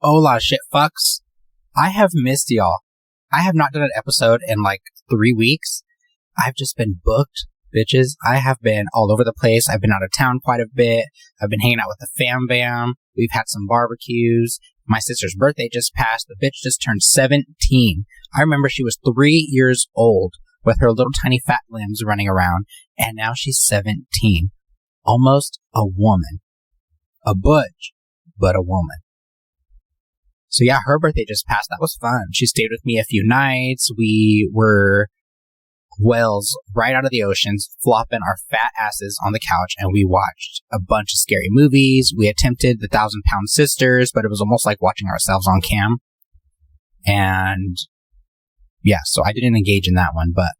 Hola, shit fucks. I have missed y'all. I have not done an episode in like 3 weeks. I've just been booked, bitches. I have been all over the place. I've been out of town quite a bit. I've been hanging out with the fam bam. We've had some barbecues. My sister's birthday just passed. The bitch just turned 17. I remember she was 3 years old with her little tiny fat limbs running around. And now she's 17. Almost a woman. A butch, but a woman. So yeah, her birthday just passed. That was fun. She stayed with me a few nights. We were whales right out of the oceans, flopping our fat asses on the couch, and we watched a bunch of scary movies. We attempted the 1,000-Pound Sisters, but it was almost like watching ourselves on cam. And yeah, so I didn't engage in that one, but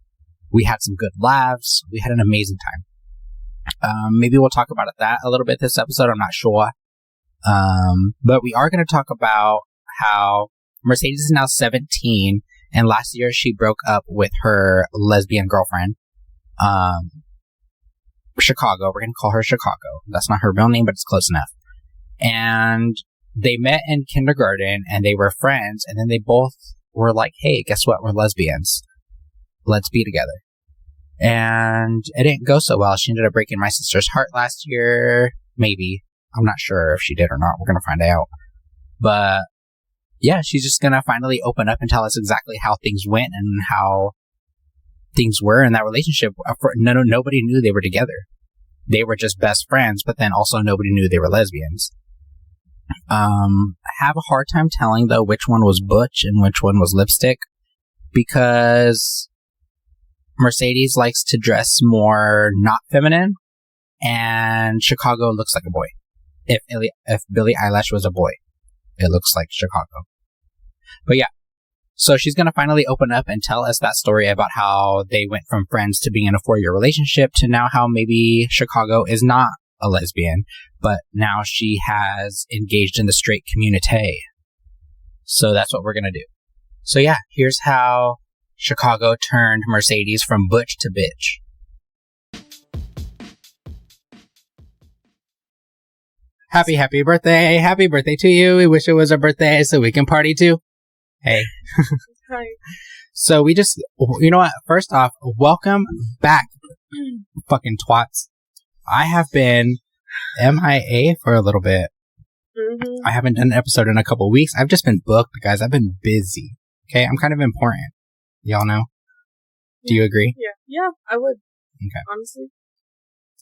we had some good laughs. We had an amazing time. Maybe we'll talk about that a little bit this episode. I'm not sure. But we are going to talk about how Mercedes is now 17, and last year she broke up with her lesbian girlfriend. Chicago. We're going to call her Chicago. That's not her real name, but it's close enough. And they met in kindergarten, and they were friends, and then they both were like, hey, guess what? We're lesbians. Let's be together. And it didn't go so well. She ended up breaking my sister's heart last year. Maybe. I'm not sure if she did or not. We're going to find out. But yeah, she's just going to finally open up and tell us exactly how things went and how things were in that relationship. Nobody knew they were together. They were just best friends, but then also nobody knew they were lesbians. I have a hard time telling, though, which one was Butch and which one was Lipstick, because Mercedes likes to dress more not feminine, and Chicago looks like a boy. If Billie Eilish was a boy, it looks like Chicago. But yeah, so she's going to finally open up and tell us that story about how they went from friends to being in a 4-year relationship to now how maybe Chicago is not a lesbian, but now she has engaged in the straight community. So that's what we're going to do. So yeah, here's how Chicago turned Mercedes from butch to bitch. Happy birthday. Happy birthday to you. We wish it was a birthday so we can party too. Hey. Hi. So we just, you know what? First off, welcome back, fucking twats. I have been MIA for a little bit. I haven't done an episode in a couple weeks. I've just been booked, guys. I've been busy. Okay? I'm kind of important. Y'all know? Do you agree? Yeah, I would. Okay. Honestly.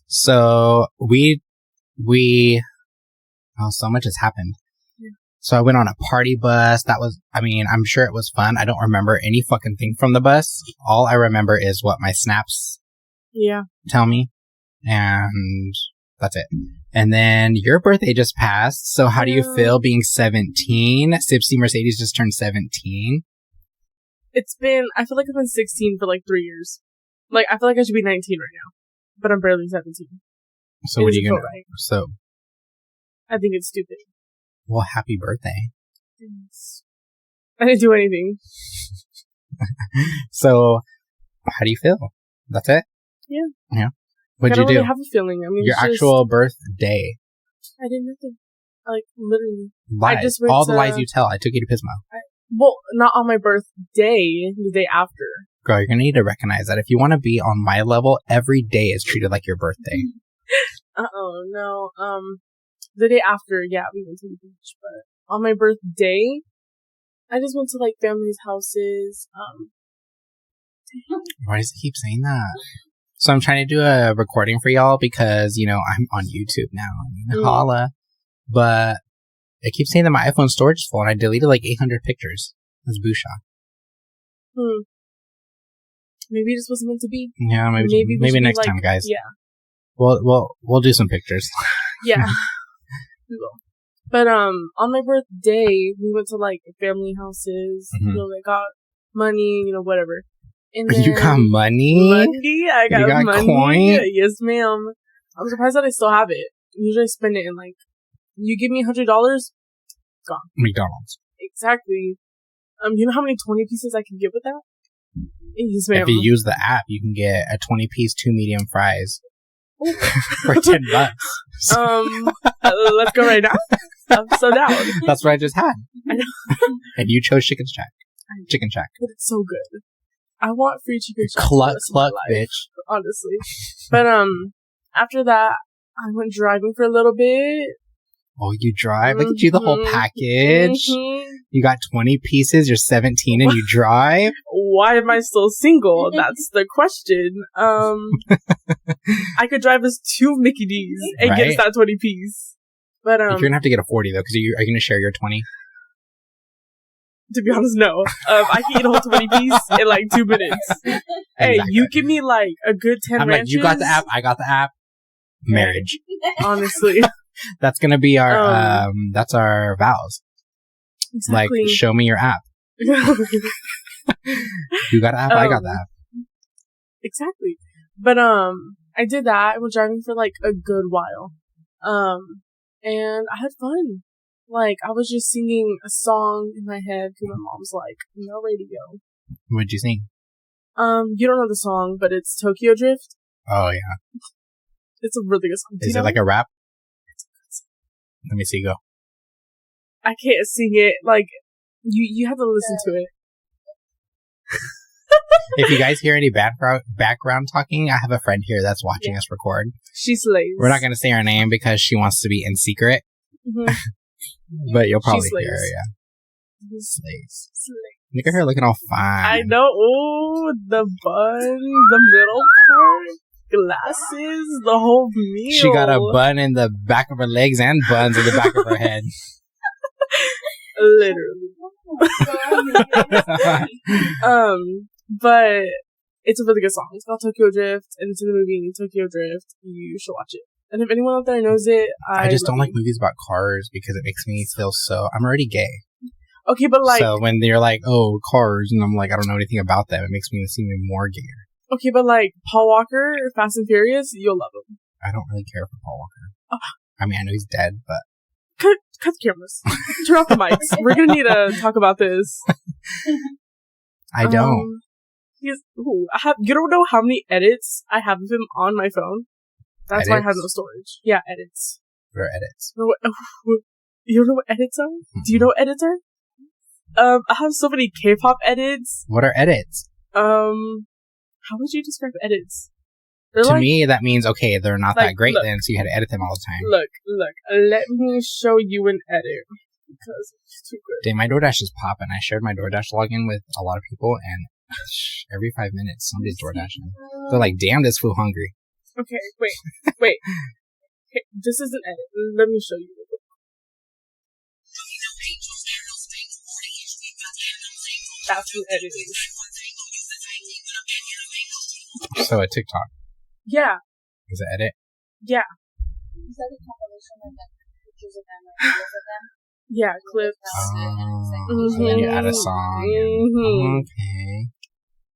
So so much has happened. Yeah. So I went on a party bus. I'm sure it was fun. I don't remember any fucking thing from the bus. All I remember is what my snaps tell me. And that's it. And then your birthday just passed. So how do you feel being 17? Sibstie Mercedes just turned 17. I feel like I've been 16 for like 3 years. Like, I feel like I should be 19 right now. But I'm barely 17. So what are you going to do? So I think it's stupid. Well, happy birthday. Thanks. I didn't do anything. So, how do you feel? That's it? Yeah. What'd you do? I don't really have a feeling. I mean, your actual birthday. I did nothing. Like, literally. Lies. I just went all the lies you tell. I took you to Pismo. Well, not on my birthday. The day after. Girl, you're gonna need to recognize that. If you want to be on my level, every day is treated like your birthday. No. The day after, yeah, we went to the beach. But on my birthday, I just went to, like, family's houses. Why does it keep saying that? So I'm trying to do a recording for y'all because, I'm on YouTube now. Holla. But it keeps saying that my iPhone storage is full, and I deleted, like, 800 pictures. That's boosha. Maybe this wasn't meant to be. Yeah, maybe next time, guys. Yeah. We'll do some pictures. Yeah. We will. But on my birthday, we went to like family houses. Mm-hmm. They got money, whatever. And then, you got money? Money? I got money. Coin? Yes, ma'am. I'm surprised that I still have it. Usually I spend it in like, you give me $100, gone. McDonald's. Exactly. You know how many 20 pieces I can get with that? Yes, ma'am. If you use the app, you can get a 20-piece, 2 medium fries for $10. Let's go right now. I'm so down. That's what I just had. I know. And you chose Chicken Shack. Chicken Shack. But it's so good. I want free chicken shack. Cluck, bitch. Honestly. But, after that, I went driving for a little bit. Oh, you drive? Look at you, the whole package. You got 20 pieces, you're 17, and you drive? Why am I still single? That's the question. I could drive us 2 Mickey D's and get us that 20 piece. But, you're gonna have to get a 40, though, because are you gonna share your 20? To be honest, no. I can eat a whole 20 piece in like 2 minutes. Hey, exactly. You give me like a good 10 ranches. Like, you got the app, I got the app. Marriage. Honestly. That's gonna be our, that's our vows. Exactly. Like, show me your app. You got an app, I got the app. Exactly. But, I did that. I was driving for like a good while. And I had fun. Like, I was just singing a song in my head because my mom's like, no radio. What'd you sing? You don't know the song, but it's Tokyo Drift. Oh, yeah. It's a really good song. Is it like a rap? Let me see, go. I can't sing it. Like, you have to listen to it. If you guys hear any background talking, I have a friend here that's watching us record. She slays. We're not going to say her name because she wants to be in secret. Mm-hmm. But you'll probably hear her, yeah. Slays. Look at her looking all fine. I know. Oh, the bun, the middle part, glasses, the whole meal. She got a bun in the back of her legs and buns in the back of her head. Literally. But it's a really good song. It's called Tokyo Drift, and it's in the movie Tokyo Drift. You should watch it. And if anyone out there knows it, I just don't like movies about cars because it makes me feel so... I'm already gay. Okay, but like... So when they're like, oh, cars, and I'm like, I don't know anything about them, it makes me seem even more gayer. Okay, but like, Paul Walker, Fast and Furious, you'll love him. I don't really care for Paul Walker. I mean, I know he's dead, but... Cut the cameras. Turn off the mics. We're gonna need to talk about this. I don't. You don't know how many edits I have of him on my phone? That's why I have no storage. Yeah, edits. What are edits? You don't know what edits are? Mm-hmm. Do you know what edits are? I have so many K-pop edits. What are edits? How would you describe edits? To me, that means, okay, they're not that great then, so you had to edit them all the time. Look, let me show you an edit. Because it's too good. Dang, my DoorDash is popping. I shared my DoorDash login with a lot of people, and every 5 minutes, somebody's DoorDashing. They're like, damn, this fool hungry. Okay, wait. Okay, this is an edit. Let me show you. That's an edit. So a TikTok. Yeah. Is it edit? Yeah. Is that a compilation of pictures of them or videos of them? Yeah, clips. So then you add a song. And, okay.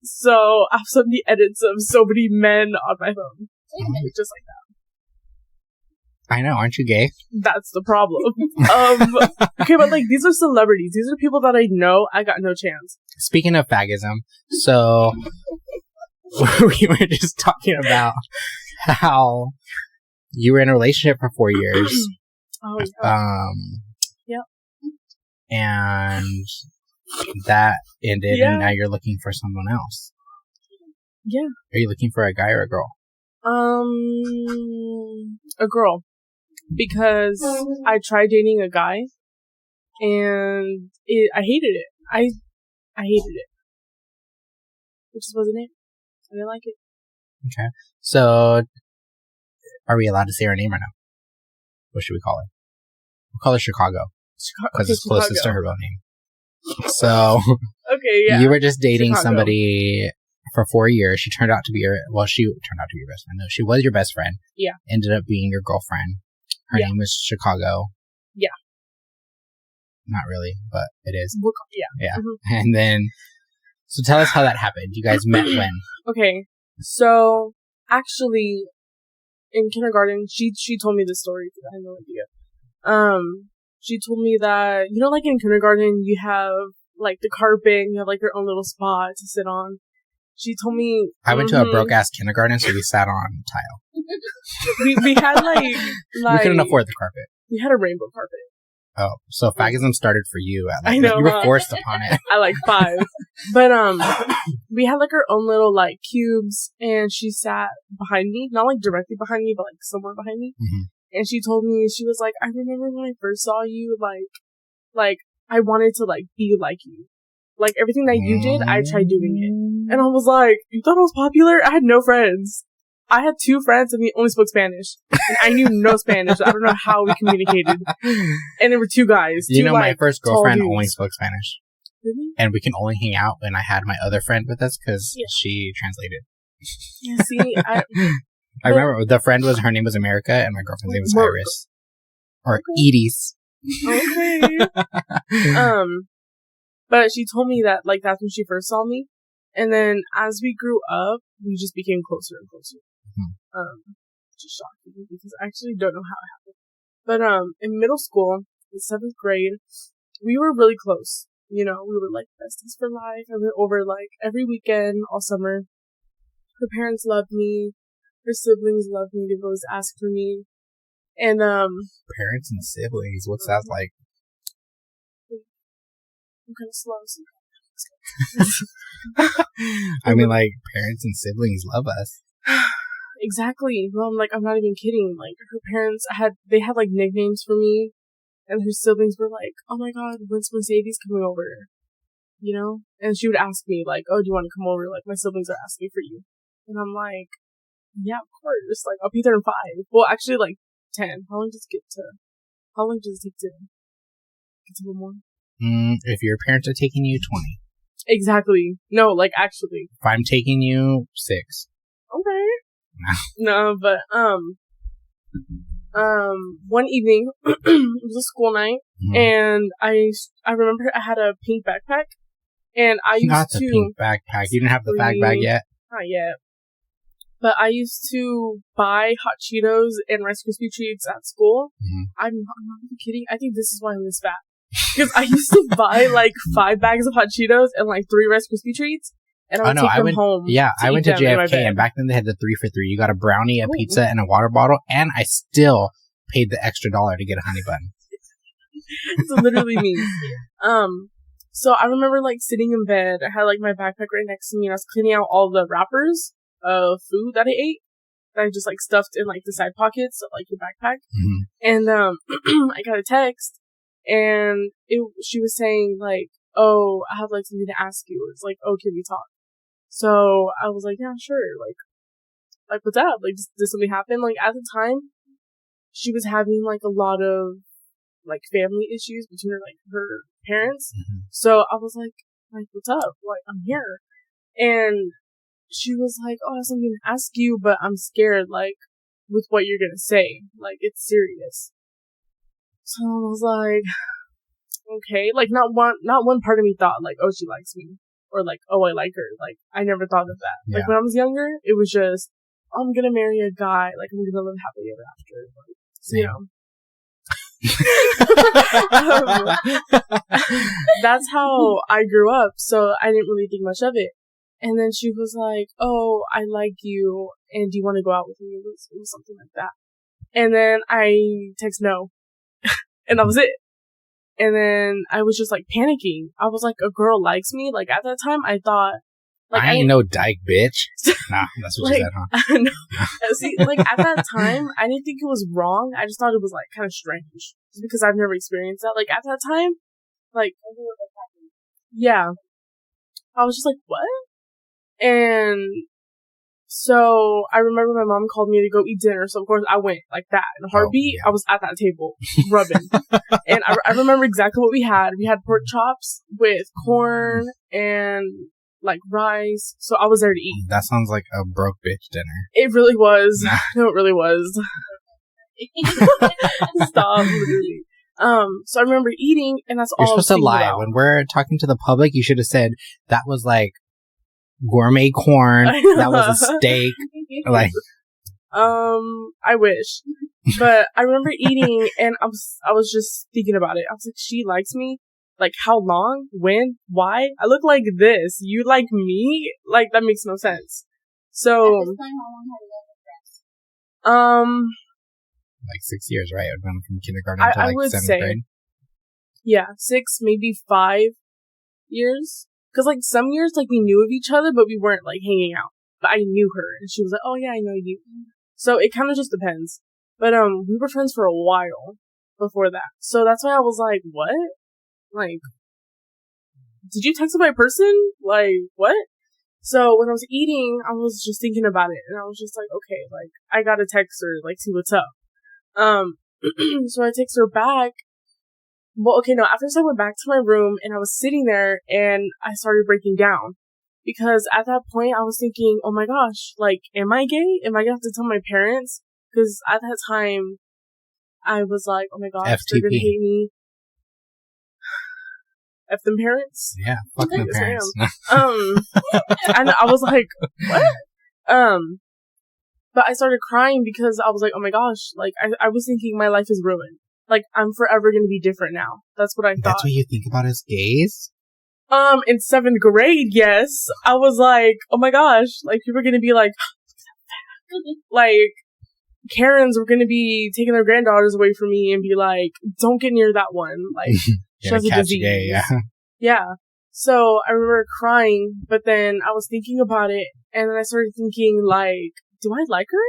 So I have so many edits of so many men on my phone. Just like that. I know, aren't you gay? That's the problem. Okay, but like, these are celebrities. These are people that I know. I got no chance. Speaking of fagism, so we were just talking about how you were in a relationship for 4 years. Oh, yeah. Yep. And that ended, and now you're looking for someone else. Yeah. Are you looking for a guy or a girl? A girl. Because I tried dating a guy, and I hated it. I hated it. It just wasn't it. I didn't like it. Okay. So, are we allowed to say her name or no? What should we call her? We'll call her Chicago. Because it's closest to her real name. So, okay, yeah. You were just dating somebody for 4 years. She turned out to be your best friend. No, she was your best friend. Yeah. Ended up being your girlfriend. Her name was Chicago. Yeah. Not really, but it is. Yeah. Mm-hmm. And then, so tell us how that happened. You guys met when? Okay. So, actually, in kindergarten, she told me this story because I had no idea. She told me that, you know, like in kindergarten, you have like the carpet, you have like your own little spot to sit on. She told me... I went to a broke-ass kindergarten, so we sat on tile. we had like... We couldn't afford the carpet. We had a rainbow carpet. Oh, so fagism started for you. I know, you were forced upon it. I like 5. But, we had, like, our own little, like, cubes, and she sat behind me. Not, like, directly behind me, but, like, somewhere behind me. Mm-hmm. And she told me, she was like, I remember when I first saw you, like, I wanted to, like, be like you. Like, everything that you did, I tried doing it. And I was like, you thought I was popular? I had no friends. I had 2 friends and we only spoke Spanish. And I knew no Spanish. I don't know how we communicated. And there were 2 guys. You 2, know, like, my first girlfriend tall only dudes. spoke Spanish. Really? And we can only hang out when I had my other friend with us because she translated. Yeah, see, I remember her name was America and my girlfriend's name was Iris. Or Edie's. Okay. But she told me that, like, that's when she first saw me. And then as we grew up, we just became closer and closer. Mm-hmm. Just shocking because I actually don't know how it happened. But, in middle school, in 7th grade, we were really close. You know, we were, like, besties for life. I went over, like, every weekend, all summer. Her parents loved me. Her siblings loved me. They would always ask for me. And, parents and siblings, what's that like? I'm kind of slow, so I mean, like, parents and siblings love us. Exactly. Well, I'm not even kidding. Like, her parents they had, like, nicknames for me, and her siblings were like, oh my god, when's Mercedes coming over? You know? And she would ask me, like, oh, do you want to come over? Like, my siblings are asking for you. And I'm like, yeah, of course. Like, I'll be there in 5. Well, actually, like, 10. How long does it take to get to Lemoore? If your parents are taking you, 20. Exactly. No, like, actually. If I'm taking you, 6. Okay. No, but, one evening, it was a school night, and I remember I had a pink backpack, and I used Not the pink backpack. You didn't have the fag bag yet? Not yet. But I used to buy Hot Cheetos and Rice Krispie Treats at school. Mm-hmm. I'm not even kidding. I think this is why I'm this fat. Because I used to buy, like, 5 bags of Hot Cheetos and, like, 3 Rice Krispie Treats. And I would take them home. Yeah, I went to JFK, and back then they had the 3 for $3. You got a brownie, a pizza, and a water bottle, and I still paid the extra $1 to get a honey bun. So literally me. So I remember, like, sitting in bed. I had, like, my backpack right next to me, and I was cleaning out all the wrappers of food that I ate. That I just, like, stuffed in, like, the side pockets of, like, your backpack. Mm-hmm. And, I got a text, and she was saying, like, oh, I have, like, something to ask you. It's like, oh, can we talk? So I was like, yeah, sure. Like, what's up? Like, did something happen? Like, at the time, she was having, like, a lot of, like, family issues between her parents. Mm-hmm. So I was like, what's up? Like, I'm here. And she was like, oh, I have something to ask you, but I'm scared, like, with what you're gonna say. Like, it's serious. So I was like, okay. Like, not one part of me thought, like, oh, she likes me. Or, like, oh, I like her. Like, I never thought of that. Yeah. Like, when I was younger, it was just, oh, I'm gonna marry a guy. Like, I'm gonna live happily ever after. Like, so, you know. That's how I grew up. So I didn't really think much of it. And then she was like, oh, I like you. And do you want to go out with me? It was something like that. And then I text no. And that was it. And then I was just, like, panicking. I was like, a girl likes me? Like, at that time, I thought... Like, I ain't no dyke, bitch. Nah, that's what like, you said, huh? No. See, like, at that time, I didn't think it was wrong. I just thought it was, like, kind of strange. Just because I've never experienced that. Like, at that time, like... Yeah. I was just like, what? And... So, I remember my mom called me to go eat dinner, so of course I went like that. In a heartbeat, I was at that table, rubbing. And I remember exactly what we had. We had pork chops with corn and, like, rice, so I was there to eat. That sounds like a broke bitch dinner. It really was. No, it really was. Stop, literally. So I remember eating, and that's all I was thinking about. You're supposed to lie. When we're talking to the public, you should have said, that was, like, gourmet corn. That was a steak. Like, I wish. But I remember eating, and I was just thinking about it. I was like, she likes me? Like, how long? When? Why? I look like this. You like me? Like, that makes no sense. So, at this time, how long have you been with Like 6 years, right? It went from kindergarten to I like would 7th say, grade. yeah, 6, maybe 5 years. Because, like, some years, like, we knew of each other, but we weren't, like, hanging out. But I knew her, and she was like, oh, yeah, I know you. So it kind of just depends. But, we were friends for a while before that. So that's why I was like, what? Like, did you text my person? Like, what? So when I was eating, I was just thinking about it, and I was just like, okay, like, I gotta text her, like, see what's up. So I text her back. Well, okay, no, after I went back to my room, and I was sitting there, and I started breaking down. Because at that point, I was thinking, oh my gosh, like, am I gay? Am I gonna have to tell my parents? Because at that time, I was like, oh my gosh, they're gonna hate me. F them parents? Yeah, fuck them Yes, parents. And I was like, what? But I started crying because I was like, oh my gosh, like, I was thinking my life is ruined. Like, I'm forever gonna be different now. That's what I thought. That's what you think about as gays? In 7th grade, yes. I was like, oh my gosh, like, people are gonna be like, like, Karens were gonna be taking their granddaughters away from me and be like, don't get near that one. Like, she has a disease. Gay, yeah. Yeah. So I remember crying, but then I was thinking about it, and then I started thinking, like, do I like her?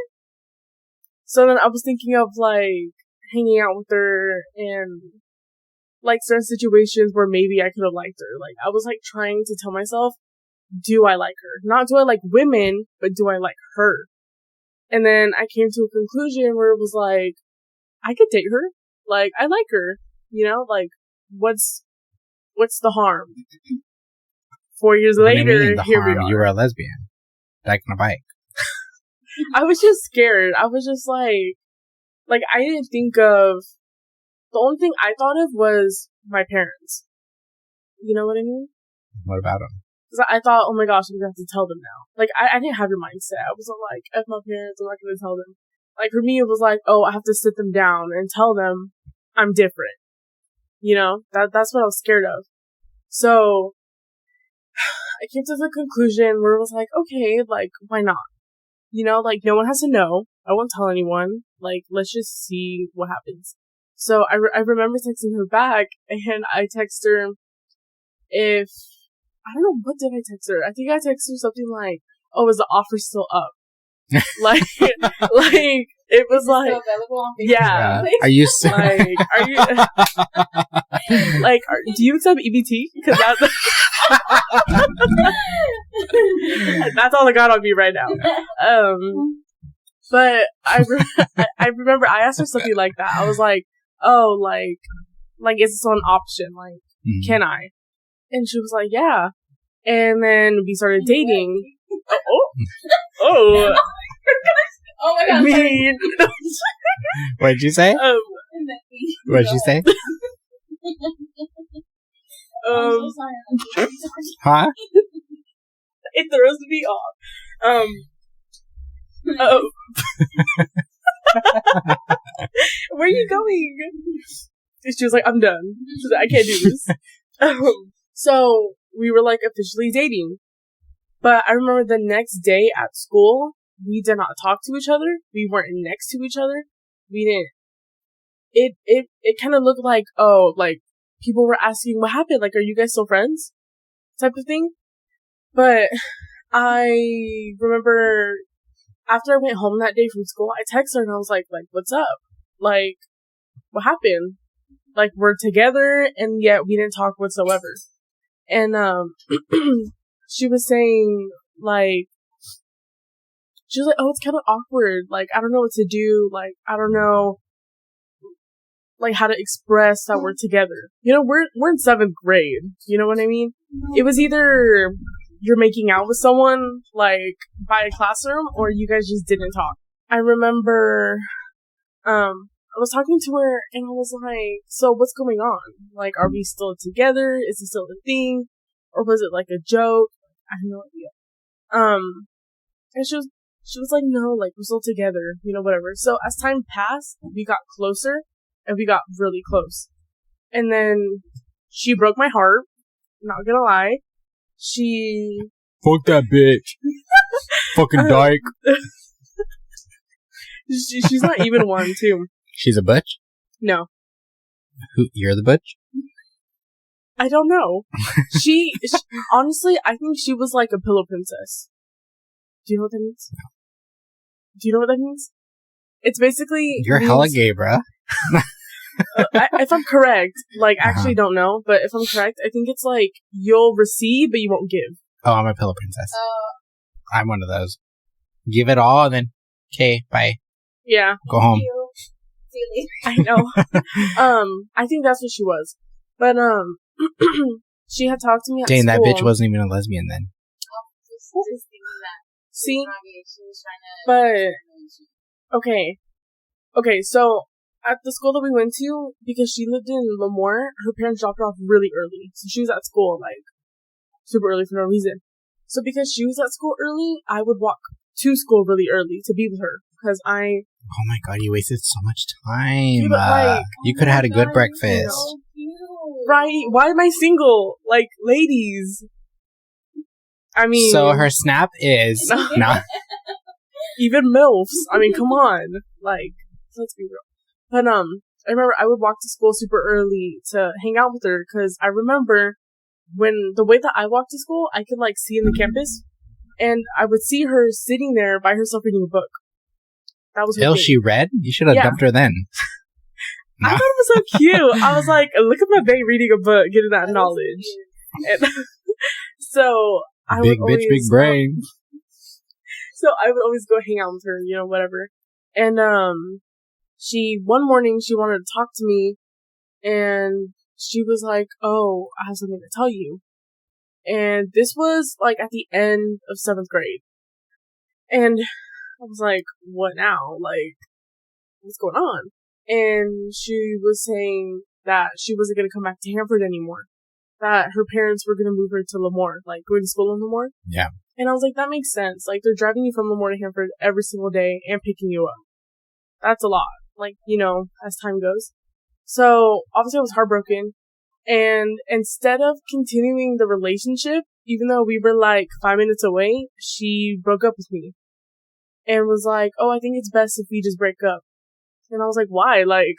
So then I was thinking of, like, hanging out with her and, like, certain situations where maybe I could have liked her. Like, I was, like, trying to tell myself, do I like her? Not do I like women, but do I like her? And then I came to a conclusion where it was like, I could date her. Like, I like her. You know, like, what's the harm? 4 years later, here we are. You were a lesbian. Back on a bike. I was just scared. I was just like, I didn't think of, the only thing I thought of was my parents. You know what I mean? What about them? Because I thought, oh my gosh, I'm gonna have to tell them now. Like, I didn't have your mindset. I wasn't like, F my parents, I'm not gonna tell them. Like, for me, it was like, oh, I have to sit them down and tell them I'm different. You know? That's what I was scared of. So, I came to the conclusion where it was like, okay, like, why not? You know, like, no one has to know. I won't tell anyone. Like, let's just see what happens. So, I remember texting her back, and I text her if, I don't know, what did I text her? I think I texted her something like, oh, is the offer still up? like, it was like, still available on Facebook? yeah. Are you like, are you, like, do you accept EBT? Because that's all I got on me right now. But I remember I asked her something like that. I was like, oh, like, is this an option? Like, can I? And she was like, yeah. And then we started dating. Oh. Oh my god. I mean, what did you say? What did you say? I'm so sorry. Huh? It throws me off. Oh. Where are you going? She was like, I'm done. She was like, I can't do this. So we were like officially dating. But I remember the next day at school, we did not talk to each other. We weren't next to each other. We didn't. It kind of looked like, oh, like people were asking what happened. Like, are you guys still friends? Type of thing. But I remember after I went home that day from school, I texted her and I was like, what's up? Like, what happened? Like, we're together and yet we didn't talk whatsoever. And, she was saying, like, she was like, oh, it's kind of awkward. Like, I don't know what to do. Like, I don't know, like, how to express that we're together. You know, we're in 7th grade. You know what I mean? It was either you're making out with someone, like, by a classroom, or you guys just didn't talk. I remember, I was talking to her, and I was like, so what's going on? Like, are we still together? Is it still a thing? Or was it, like, a joke? I have no idea. And she was like, no, like, we're still together, you know, whatever. So as time passed, we got closer, and we got really close. And then she broke my heart, not gonna lie. Fuck that bitch. Fucking dyke. She's not even one, too. She's a butch? No. Who? You're the butch? I don't know. She honestly, I think she was like a pillow princess. Do you know what that means? No. Do you know what that means? It's basically... You're hella gay, bruh. If I'm correct, like, I actually don't know, but if I'm correct, I think it's like, you'll receive, but you won't give. Oh, I'm a pillow princess. I'm one of those. Give it all, and then, okay, bye. Yeah. Go home. See you later. I know. I think that's what she was. But, she had talked to me at Dang, school. that bitch wasn't even a lesbian then. Just thinking that. See? She was trying to... Okay, so at the school that we went to, because she lived in Lemoore, her parents dropped her off really early. So she was at school, like, super early for no reason. So because she was at school early, I would walk to school really early to be with her. Because Oh my god, you wasted so much time. Yeah, but, like, you could have had a good breakfast. So cute. right, why am I single? Like, ladies. I mean... So her snap is... no. Even MILFs. I mean, come on. Like, let's be real. But, I remember I would walk to school super early to hang out with her, because I remember when the way that I walked to school, I could, like, see in the campus, and I would see her sitting there by herself reading a book. That was her thing. She read? You should have dumped her then. I thought it was so cute. I was like, look at my babe reading a book, getting that knowledge. And so, I would always... Big brain. So I would always go hang out with her, you know, whatever. And, one morning, she wanted to talk to me, and she was like, oh, I have something to tell you. And this was, like, at the end of 7th grade. And I was like, what now? Like, what's going on? And she was saying that she wasn't going to come back to Hanford anymore. That her parents were going to move her to Lemoore, like, going to school in Lemoore. Yeah. And I was like, that makes sense. Like, they're driving you from Lemoore to Hanford every single day and picking you up. That's a lot. Like, you know, as time goes. So, obviously I was heartbroken. And instead of continuing the relationship, even though we were like 5 minutes away, she broke up with me. And was like, oh, I think it's best if we just break up. And I was like, why? Like,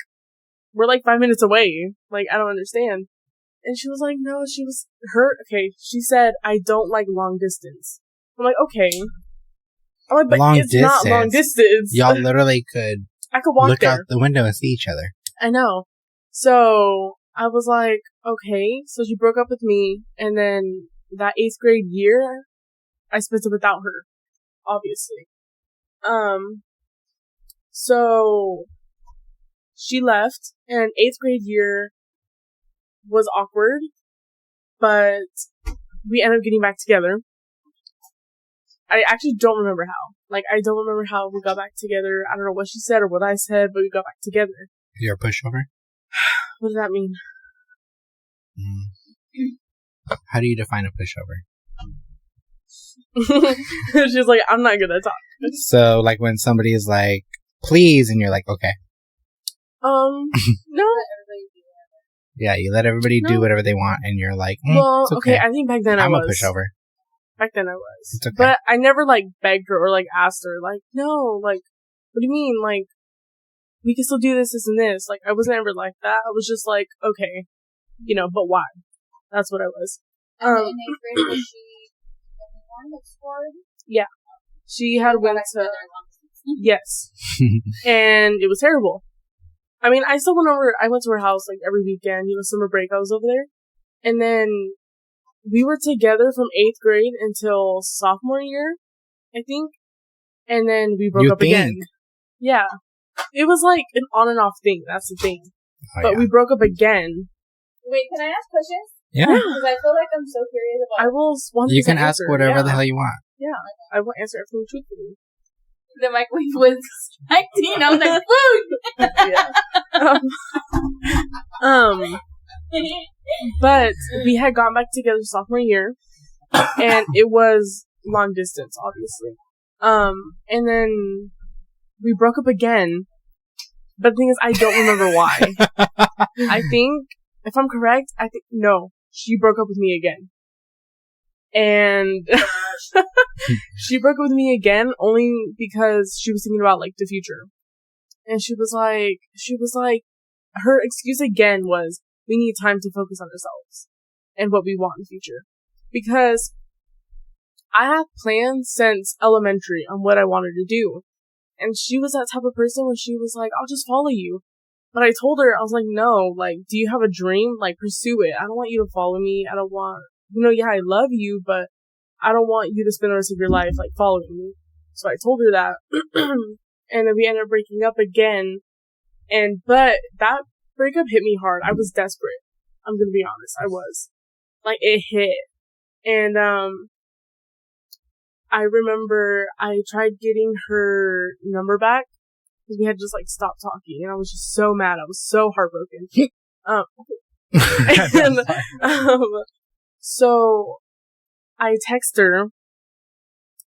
we're like 5 minutes away. Like, I don't understand. And she was like, no, she was hurt. Okay, she said, I don't like long distance. I'm like, okay. I'm like, but not long distance. Y'all literally could I could walk look there. out the window and see each other. I know. So I was like, okay. So she broke up with me, and then that 8th grade year, I spent it without her, obviously. So she left, and 8th grade year was awkward, but we ended up getting back together. I actually don't remember how. Like, I don't remember how we got back together. I don't know what she said or what I said, but we got back together. You're a pushover? What does that mean? How do you define a pushover? She's like, I'm not gonna talk. So, like, when somebody is like, please, and you're like, okay. No. Yeah, you let everybody do whatever they want, and you're like, well, it's okay. I think back then I'm a pushover. Back then I was. It's okay. But I never, like, begged her or, like, asked her, like, no, like, what do you mean? Like, we can still do this, and this. Like, I wasn't ever like that. I was just like, okay, you know, but why? That's what I was. In 8th grade, was she the one that scored? Yeah. She had went to... Yes. And it was terrible. I mean, I still I went to her house, like, every weekend, you know, summer break, I was over there. And then we were together from 8th grade until sophomore year, I think. And then we broke up again. Yeah. It was like an on and off thing, that's the thing. But we broke up again. Wait, can I ask questions? Yeah. Because I feel like I'm so curious about... I will 100% You can ask whatever the hell you want. Yeah. I will answer everything truthfully. The microwave was 19. I was like, food! But we had gone back together sophomore year, and it was long distance, obviously. And then we broke up again. But the thing is, I don't remember why. I think, if I'm correct, no, she broke up with me again. And she broke up with me again only because she was thinking about, like, the future. And she was like, her excuse again was, we need time to focus on ourselves and what we want in the future. Because I had plans since elementary on what I wanted to do. And she was that type of person when she was like, I'll just follow you. But I told her, I was like, no, like, do you have a dream? Like, pursue it. I don't want you to follow me. I don't want, yeah, I love you, but I don't want you to spend the rest of your life, like, following me. So I told her that. And then we ended up breaking up again. But that breakup hit me hard. I was desperate. I'm gonna be honest. I was. Like, it hit. And, I remember I tried getting her number back because we had just like stopped talking, and I was just so mad. I was so heartbroken. So I text her,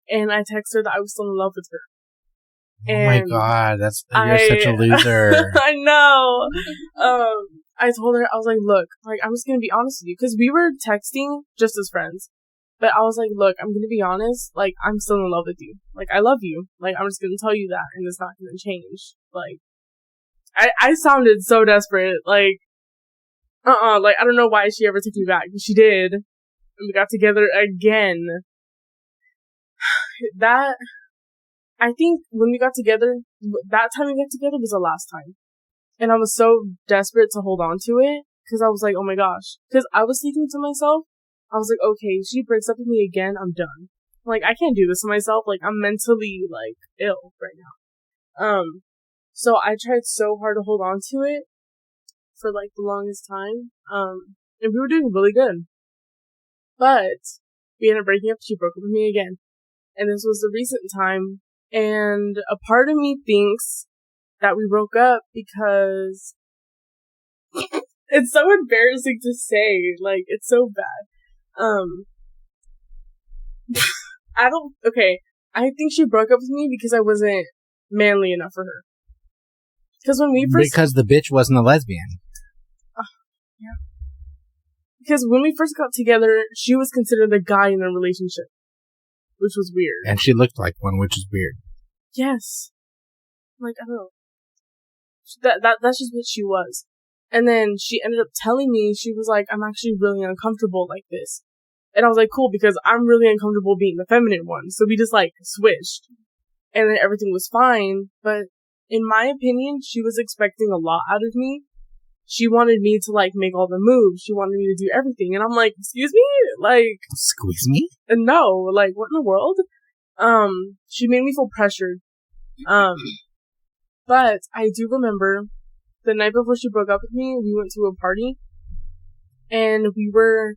and I text her that I was still in love with her. And oh my god, you're such a loser. I know. I told her, I was like, look, like, I'm just gonna be honest with you, because we were texting just as friends. But I was like, look, I'm gonna be honest, like, I'm still in love with you. Like, I love you. Like, I'm just gonna tell you that, and it's not gonna change. Like, I sounded so desperate. Like, like, I don't know why she ever took me back, but she did. And we got together again. I think when we got together, that time we got together was the last time. And I was so desperate to hold on to it, because I was like, oh my gosh. Because I was thinking to myself, I was like, okay, if she breaks up with me again, I'm done. Like, I can't do this to myself. Like, I'm mentally, like, ill right now. So I tried so hard to hold on to it for, like, the longest time. And we were doing really good. But we ended up breaking up. She broke up with me again. And this was the recent time. And a part of me thinks that we broke up because it's so embarrassing to say. Like, it's so bad. I think she broke up with me because I wasn't manly enough for her. Because because the bitch wasn't a lesbian. Yeah. Because when we first got together, she was considered the guy in the relationship, which was weird. And she looked like one, which is weird. Yes. Like, I don't know. That's just what she was. And then she ended up telling me, she was like, I'm actually really uncomfortable like this. And I was like, cool, because I'm really uncomfortable being the feminine one. So we just like switched. And then everything was fine. But in my opinion, she was expecting a lot out of me. She wanted me to like make all the moves. She wanted me to do everything. And I'm like, excuse me? Like, squeeze me? No, like, what in the world? She made me feel pressured. But I do remember the night before she broke up with me, we went to a party, and we were,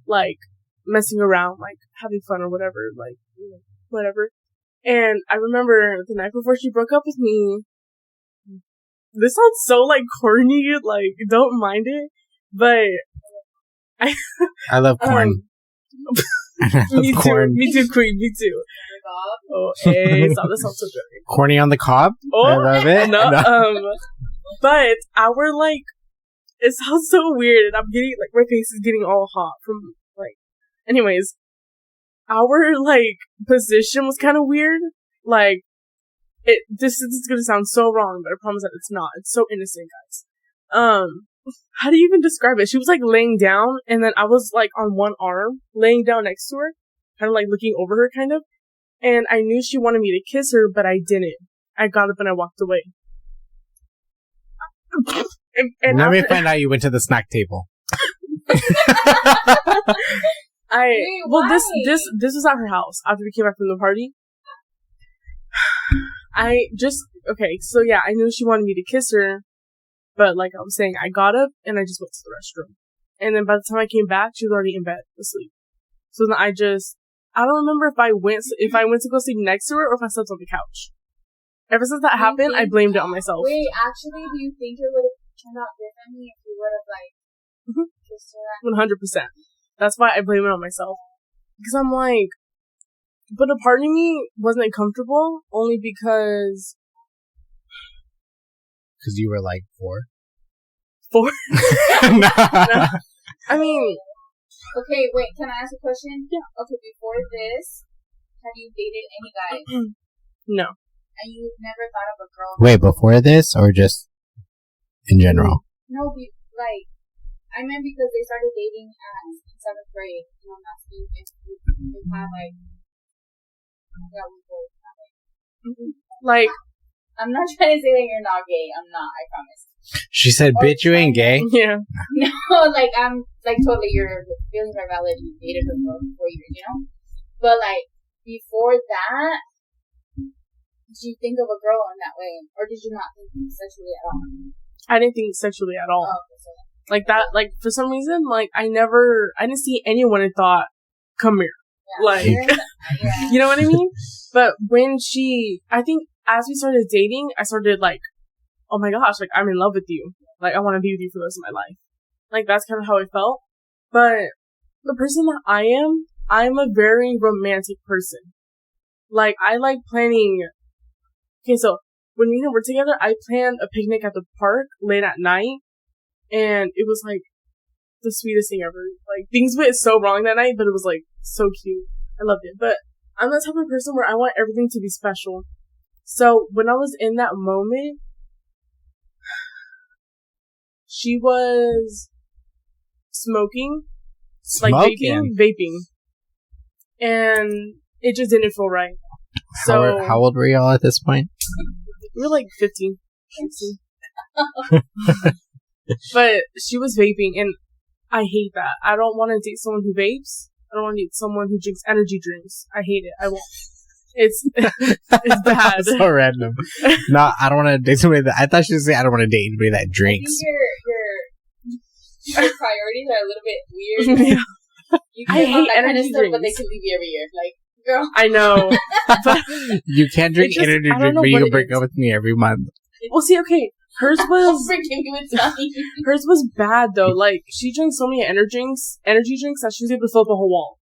like, messing around, like, having fun or whatever, like, whatever. And I remember the night before she broke up with me, this sounds so, like, corny, like, don't mind it, but I love corn. Me too, queen, me too. Oh, hey, stop, that sounds so good. Corny on the cob? Oh, I love it. No. But our, like, it sounds so weird, and I'm getting, like, my face is getting all hot from, like, anyways, our, like, position was kind of weird. Like, this is gonna sound so wrong, but I promise that it's not. It's so innocent, guys. How do you even describe it? She was, like, laying down, and then I was, like, on one arm, laying down next to her, kind of, like, looking over her, kind of, and I knew she wanted me to kiss her, but I didn't. I got up and I walked away. and let me find out you went to the snack table. This was at her house after we came back from the party. So yeah, I knew she wanted me to kiss her, but like I was saying, I got up and I just went to the restroom. And then by the time I came back, she was already in bed asleep. So then I don't remember if I went to go sleep next to her or if I slept on the couch. Ever since that happened, I blamed it on myself. Wait, actually, do you think it would have turned out differently if you would have, like, kissed her? 100%. That's why I blame it on myself. Because I'm like, but a part of me wasn't comfortable only because... Because you were like 4? 4? No. I mean... Okay, wait, can I ask a question? Yeah. Okay, before this, have you dated any guys? No. and you never thought of a girl. Wait, before this or just in general? No, like, I meant because they started dating in 7th grade. You know, I'm asking if you had, like, that was Like, I'm not trying to say that you're not gay. I'm not, I promise. She said, bitch, you ain't gay. yeah. No, like, I'm, like, totally, your feelings are valid. You dated her for 4 years, you know? But, like, before that, did you think of a girl in that way? Or did you not think sexually at all? I didn't think sexually at all. Oh, okay, so like that, like, for some reason, like, I didn't see anyone and thought, come here. yeah, Like, yeah. you know what I mean? But when I think as we started dating, I started like, oh my gosh, like, I'm in love with you. Like, I want to be with you for the rest of my life. Like, that's kind of how I felt. But the person that I'm a very romantic person. Like, I like planning. Okay, so when me and him were together, I planned a picnic at the park late at night. And it was like the sweetest thing ever. Like, things went so wrong that night, but it was like so cute. I loved it. But I'm the type of person where I want everything to be special. So when I was in that moment, she was smoking. Like vaping. And it just didn't feel right. So How old were y'all at this point? we were like 15. 16. But she was vaping, and I hate that. I don't want to date someone who vapes. I don't want to date someone who drinks energy drinks. I hate it. I won't. It's bad. That's so random. No, I don't want to date somebody that. I thought she was saying I don't want to date anybody that drinks. I think your priorities are a little bit weird. Yeah. You I care about hate that kind of energy stuff, but they drinks. can leave you every year. Like, girl. I know. But You can't drink energy I don't drink, know but you what can it break is. up with me every month. well, see, okay. Hers I'm was freaking you with time. hers was bad though. Like, she drank so many energy drinks that she was able to fill up a whole wall.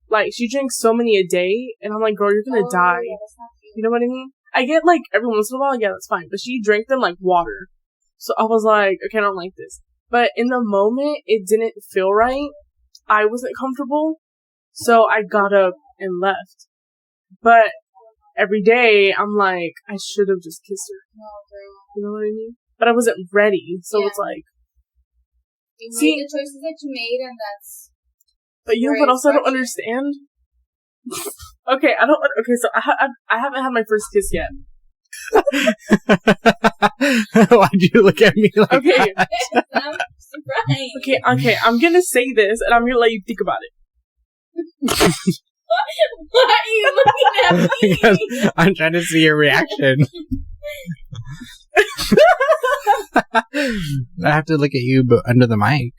Like, she drank so many a day, and I'm like, girl, you're gonna die. Yeah, that's not cute. You know what I mean? I get, like, every once in a while, yeah, that's fine. But she drank them like water. So I was like, okay, I don't like this. But in the moment, it didn't feel right. I wasn't comfortable. So I got up and left. But every day, I'm like, I should have just kissed her. No, girl. You know what I mean? But I wasn't ready. So Yeah. it's like, You See- made the choices that you made, and that's... but you know what else I don't understand? Okay, so I haven't had my first kiss yet. Why'd you look at me like Okay. that? I'm surprised. Okay, I'm gonna say this, and I'm gonna let you think about it. Why are you looking at Because me? I'm trying to see your reaction. I have to look at you under the mic.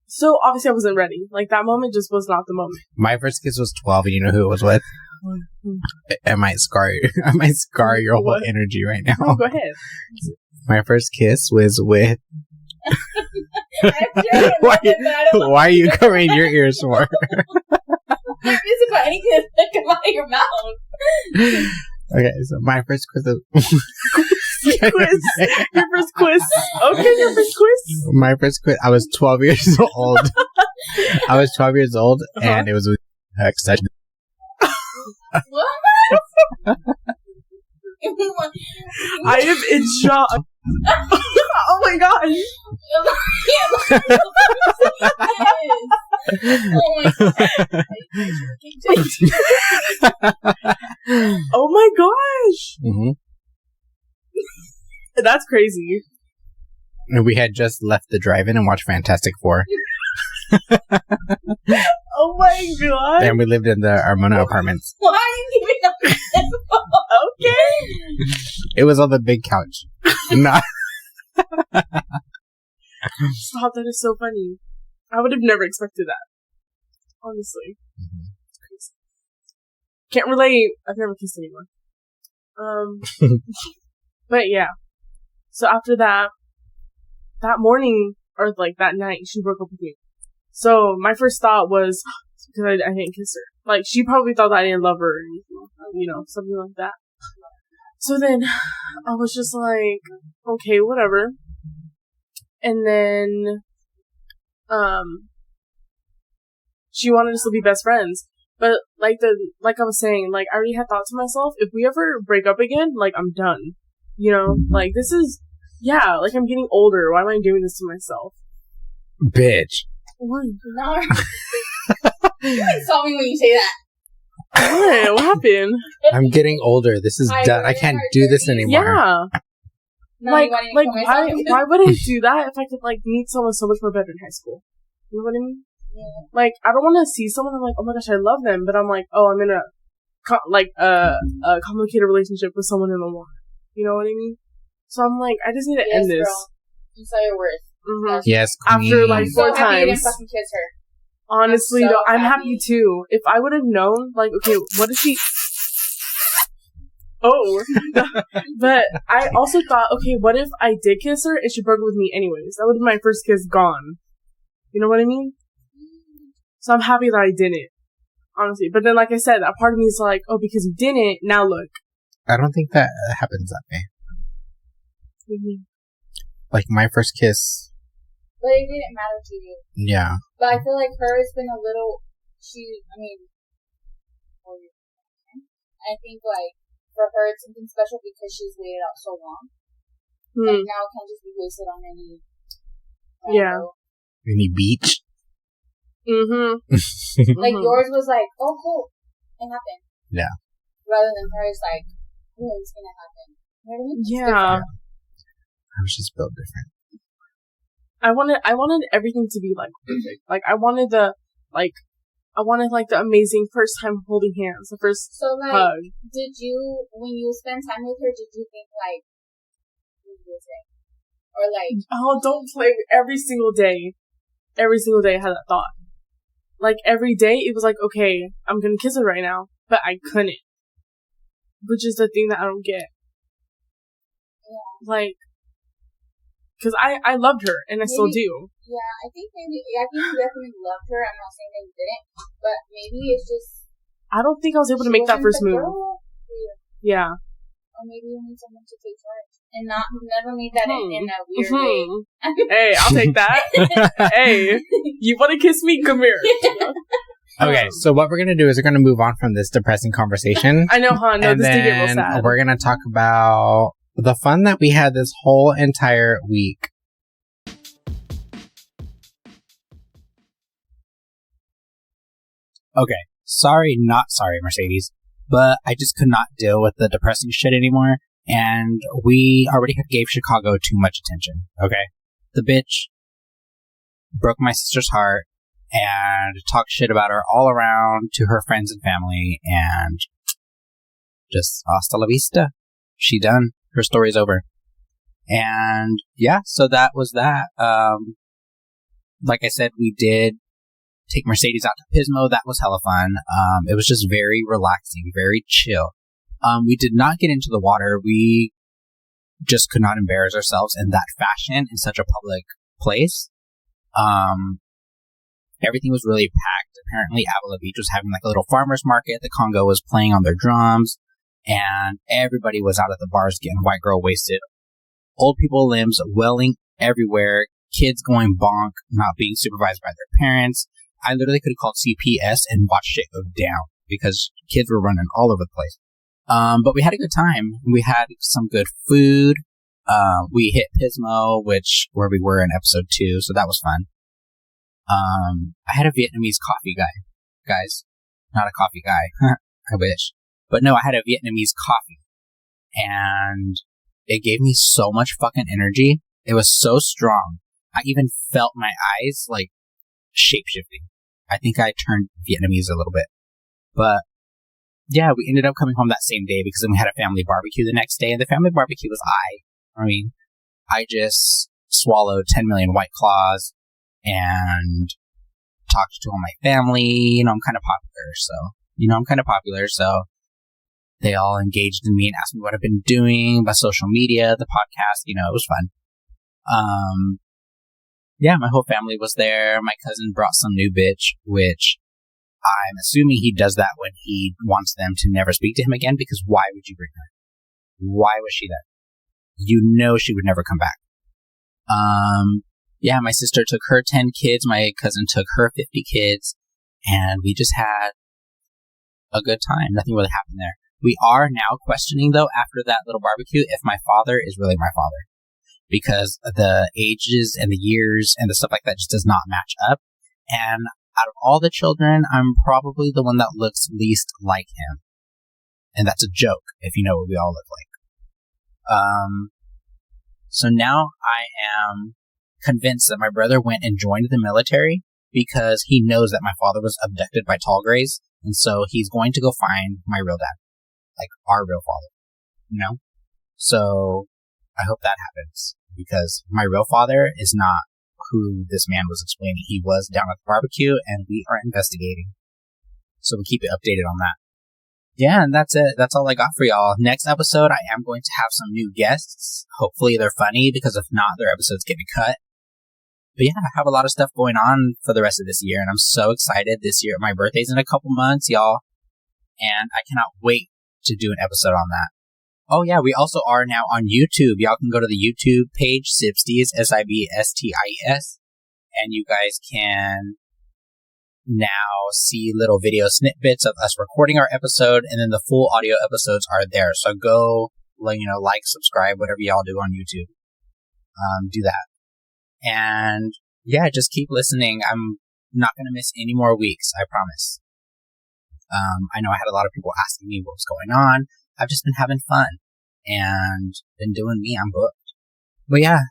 So, obviously I wasn't ready. Like, that moment just was not the moment. My first kiss was 12, and you know who it was with? I might scar you. I might scar your whole What? energy right No, now. go ahead. My first kiss was with. I'm sure I Why, love it, but I don't why are you covering your ears for? I'm music about anything that come out of your mouth. Okay, so my first kiss. Quiz. Your first quiz. Okay, your first quiz. My first quiz. I was 12 years old. I was 12 years old, and it was with excited. What? I am in shock. Oh my gosh. Oh my god. Oh my gosh. Mm-hmm. That's crazy. And we had just left the drive-in and watched Fantastic Four. Oh my god. And we lived in the Armona apartments. Why are you giving up this info? Okay. It was on the big couch. Nah. Stop, that is so funny. I would have never expected that. Honestly. It's crazy. Can't relate. I've never kissed anyone. But yeah. So after that morning, or like that night, she broke up with me. So my first thought was, because I didn't kiss her. Like, she probably thought that I didn't love her or anything, you know, something like that. So then I was just like, okay, whatever. And then, she wanted us to be best friends. But like I was saying, like I already had thought to myself, if we ever break up again, like I'm done. You know, like this is, like I'm getting older. Why am I doing this to myself? Bitch. What? No. You insult me when you say that. What happened? I'm getting older. This is done. I can't do this anymore. Yeah. No, like why would I do that if I could like meet someone so much more better in high school? You know what I mean? Yeah. Like I don't want to see someone and I'm like, oh my gosh, I love them, but I'm like, oh, I'm in a complicated relationship with someone in the water. You know what I mean? So I'm like, I just need to end this. Girl. You saw your worth. Mm-hmm. Yes, queen. After like 4 times. times. You didn't fucking kiss her. Honestly, though, I'm happy too. If I would have known, like, okay, what is she? Oh, but I also thought, okay, what if I did kiss her and she broke up with me anyways? That would be my first kiss gone. You know what I mean? So I'm happy that I didn't, honestly. But then, like I said, a part of me is like, oh, because you didn't, now look. I don't think that happens that way. Mm-hmm. Like my first kiss. But it didn't matter to you. Yeah. But I feel like her has been a little. I think like for her it's something special because she's waited out so long. Like now it can't just be wasted on any. Any beach. Mm-hmm. Like yours was like, oh cool, it happened. Yeah. Rather than hers like, oh, it's gonna happen. You know what I mean? Yeah. I was just built different. I wanted everything to be like perfect. Like I wanted the amazing first time holding hands, the first hug. Did you, when you spend time with her, did you think like, or like, oh, don't play every single day. Every single day I had that thought. Like every day it was like, okay, I'm gonna kiss her right now, but I couldn't. Which is the thing that I don't get. Yeah. Like, because I loved her, and I still do. Yeah, I think you definitely loved her. I'm not saying that you didn't, but maybe it's just... I don't think I was able to make that first move. Yeah. Or maybe you need someone to take charge. And never made that in a weird way. Hey, I'll take that. Hey, you want to kiss me? Come here. Okay, so what we're going to do is we're going to move on from this depressing conversation. I know, huh? No, this did get real sad. We're going to talk about the fun that we had this whole entire week. Okay, not sorry, Mercedes, but I just could not deal with the depressing shit anymore, and we already gave Chicago too much attention, okay? The bitch broke my sister's heart and talked shit about her all around to her friends and family, and just hasta la vista. She done. Her story's over. And yeah, so that was that. Like I said, we did take Mercedes out to Pismo. That was hella fun. It was just very relaxing, very chill. We did not get into the water. We just could not embarrass ourselves in that fashion in such a public place. Everything was really packed. Apparently, Avila Beach was having like a little farmer's market. The Congo was playing on their drums. And everybody was out at the bars getting white girl wasted. Old people limbs welling everywhere. Kids going bonk, not being supervised by their parents. I literally could have called CPS and watched shit go down because kids were running all over the place. But we had a good time. We had some good food. We hit Pismo, where we were in episode 2, so that was fun. I had a Vietnamese coffee guys. Not a coffee guy. I wish. But no, I had a Vietnamese coffee, and it gave me so much fucking energy. It was so strong. I even felt my eyes, like, shape-shifting. I think I turned Vietnamese a little bit. But, yeah, we ended up coming home that same day because then we had a family barbecue the next day, and the family barbecue was I just swallowed 10 million White Claws and talked to all my family. I'm kind of popular, so they all engaged in me and asked me what I've been doing, my social media, the podcast, it was fun. Yeah, my whole family was there. My cousin brought some new bitch, which I'm assuming he does that when he wants them to never speak to him again, because why would you bring her? Why was she there? She would never come back. Yeah, my sister took her 10 kids, my cousin took her 50 kids, and we just had a good time. Nothing really happened there. We are now questioning, though, after that little barbecue, if my father is really my father. Because the ages and the years and the stuff like that just does not match up. And out of all the children, I'm probably the one that looks least like him. And that's a joke, if you know what we all look like. So now I am convinced that my brother went and joined the military because he knows that my father was abducted by tall grays. And so he's going to go find my real dad. Like, our real father. You know? So I hope that happens. Because my real father is not who this man was explaining. He was down at the barbecue, and we are investigating. So we'll keep it updated on that. Yeah, and that's it. That's all I got for y'all. Next episode, I am going to have some new guests. Hopefully they're funny, because if not, their episode's getting cut. But yeah, I have a lot of stuff going on for the rest of this year, and I'm so excited this year. My birthday's in a couple months, y'all. And I cannot wait to do an episode on that. Oh yeah, we also are now on YouTube. Y'all can go to the YouTube page, Sibsties, Sibsties, and you guys can now see little video snippets of us recording our episode, and then the full audio episodes are there. So go, like, subscribe, whatever y'all do on YouTube. Do that. And yeah, just keep listening. I'm not going to miss any more weeks, I promise. I know I had a lot of people asking me what was going on. I've just been having fun and been doing me. I'm booked. But yeah,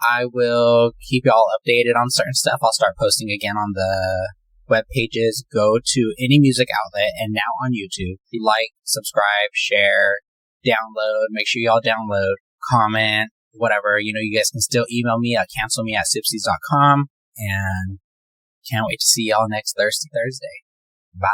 I will keep y'all updated on certain stuff. I'll start posting again on the web pages. Go to any music outlet and now on YouTube. Like, subscribe, share, download. Make sure y'all download, comment, whatever. You guys can still email me at cancelme@sibsties.com. And can't wait to see y'all next Thursday. Bye.